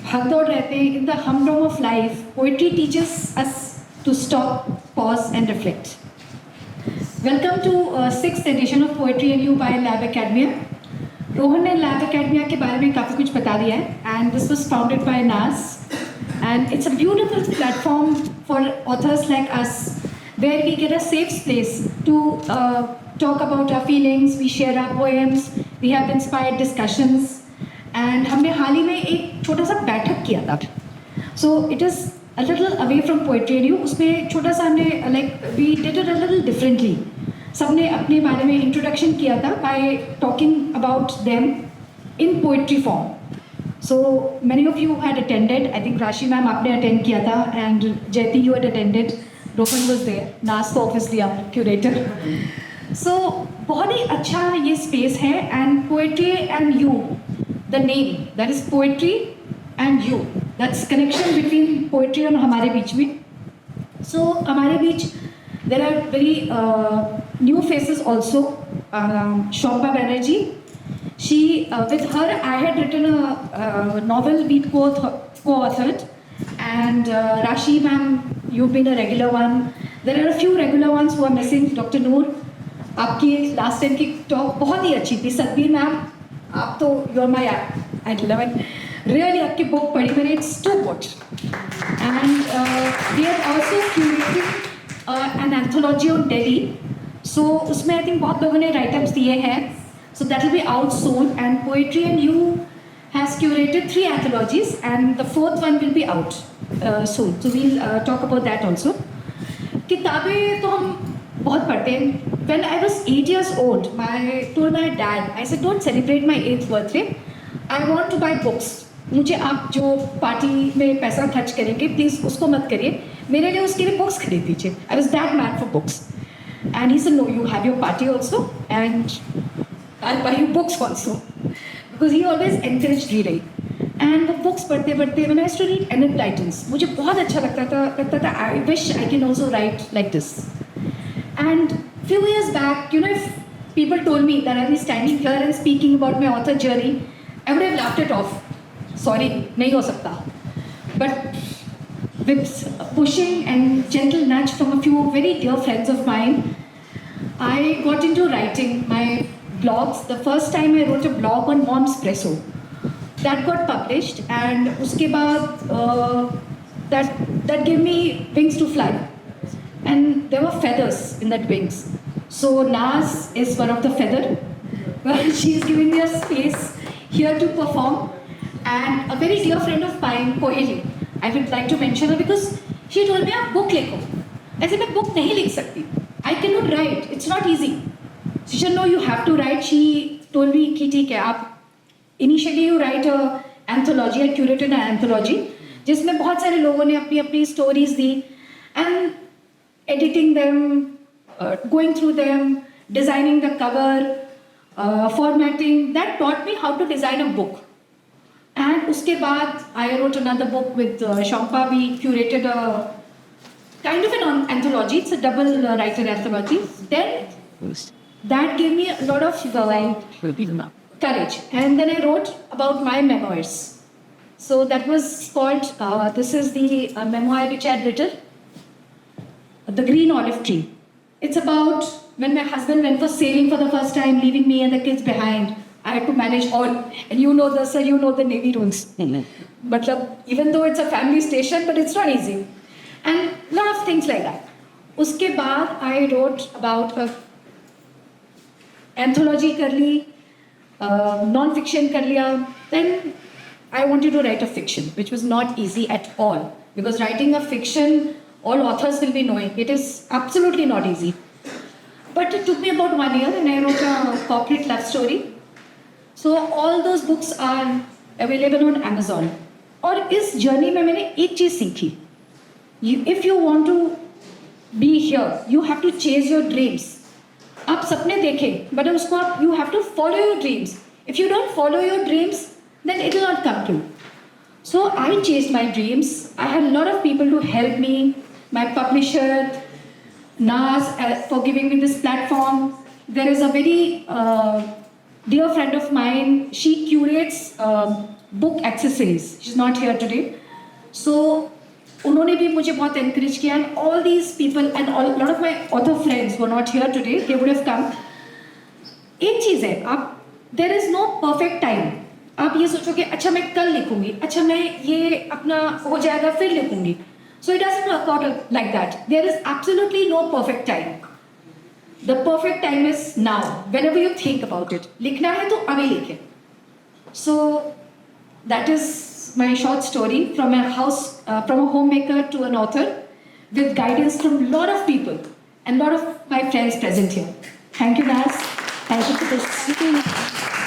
भागदौड़ रहते हैं, in the humdrum of life, poetry teaches us to stop, pause and reflect. Welcome to 6th edition of Poetry and You by Lab Academia. Rohan ने lab academia के बारे में काफ़ी कुछ बता दिया है and this was founded by Naaz and it's a beautiful platform for authors like us where we get a safe space to talk about our feelings, we share our poems, we have inspired discussions and हमने हाल ही में एक छोटा सा बैठक किया था. So it is a little away from poetry and you. उसमें छोटा सा हमने like we did it a little differently. सबने अपने बारे में इंट्रोडक्शन किया था by talking about them in poetry form. So many of you had attended. I think Rashi ma'am आपने अटेंड किया था and Jayati you had attended. Rohan was there. Naaz तो ऑब्वियसली आप क्यूरेटर. सो बहुत ही अच्छा ये स्पेस है and poetry and you, the name that is poetry and you, that's connection between poetry और हमारे बीच में. सो हमारे बीच there are very new faces also. Shompa Banerjee, she with her I had written a novel we co-authored, and Rashi ma'am, you've been a regular one. There are a few regular ones who are missing. Dr. Noor, आपकी last time की talk बहुत ही अच्छी थी. Satbir ma'am, आप तो you are my idol. Really आपकी book पढ़ी मैंने, it's too good. And we are also curating an anthology on Delhi. So उसमें I think बहुत लोगों ने write-ups दिए हैं. So that will be out soon. And Poetry and You has curated 3 anthologies and the 4th one will be out soon. So we'll talk about that also. किताबें तो हम बहुत पढ़ते हैं. When I was 8 years old, I told my dad, I said, don't celebrate my 8th birthday. I want to buy books. मुझे आप जो party में पैसा खर्च करेंगे प्लीज़ उसको मत करिए, मेरे लिए उसके लिए बुक्स खरीद दीजिए. I was that mad for books and he said no, you have your party also and I buy you books also, because he always encourage reading. And वो बुक्स पढ़ते पढ़ते मैंने I to read Enid Blyton's. मुझे बहुत अच्छा लगता था. I wish I can also write like this. And few years back, you know, if people told me that I be standing here and speaking about my author journey, I would have laughed it of. Sorry, नहीं हो सकता. But with pushing and gentle nudge from a few very dear friends of mine, I got into writing my blogs. The first time I wrote a blog on Momspresso. That got published and uske baad that gave me wings to fly. And there were feathers in that wings. So Naz is one of the feather. Well, she is giving me a space here to perform. And a very dear friend of mine, Koheli, I would like to mention her because she told me आप book लिखो. ऐसे मैं book नहीं लिख सकती. I cannot write. It's not easy. She said no, you have to write. She told me कि ठीक है, आप initially you write a anthology. I curated an anthology जिसमें बहुत सारे लोगों ने अपनी अपनी stories the and editing them, going through them, designing the cover, formatting. That taught me how to design a book. And उसके बाद I wrote another book with Shompa. We curated a kind of an anthology. It's a double writer anthology. Then that gave me a lot of courage. And then I wrote about my memoirs. So that was called, this is the memoir which I had written, The Green Olive Tree. It's about when my husband went for sailing for the first time, leaving me and the kids behind. I had to manage all, and you know the, sir, you know the Navy rules. But even though it's a family station, but it's not easy. And a lot of things like that. Uske baad, I wrote about a anthology kar li, non-fiction kar liya. Then I wanted to write a fiction, which was not easy at all. Because writing a fiction, all authors will be knowing, it is absolutely not easy. But it took me about 1 year and I wrote a corporate love story. So all those books are available on Amazon. और इस journey में मैंने एक चीज़ सीखी. If you want to be here, you have to chase your dreams. आप सपने देखें, but उसको आप you have to follow your dreams. If you don't follow your dreams, then it will not come true. So I chased my dreams. I had a lot of people to help me. My publisher, Naz, for giving me this platform. There is a very dear friend of mine, she curates book accessories. She's not here today. So उन्होंने भी मुझे बहुत encourage किया, and all these people and a lot of my other friends who are not here today, they would have come. एक चीज़ है, आप there is no perfect time. आप ये सोचोगे अच्छा मैं कल लिखूंगी, अच्छा मैं ये अपना हो जाएगा फिर लिखूंगी. So it doesn't work out like that. There is absolutely no perfect time. The perfect time is now. Whenever you think about it. लिखना है तो अभी लिखें. So that is my short story from from a homemaker to an author, with guidance from a lot of people and a lot of my friends present here. Thank you, guys. Thank you for this.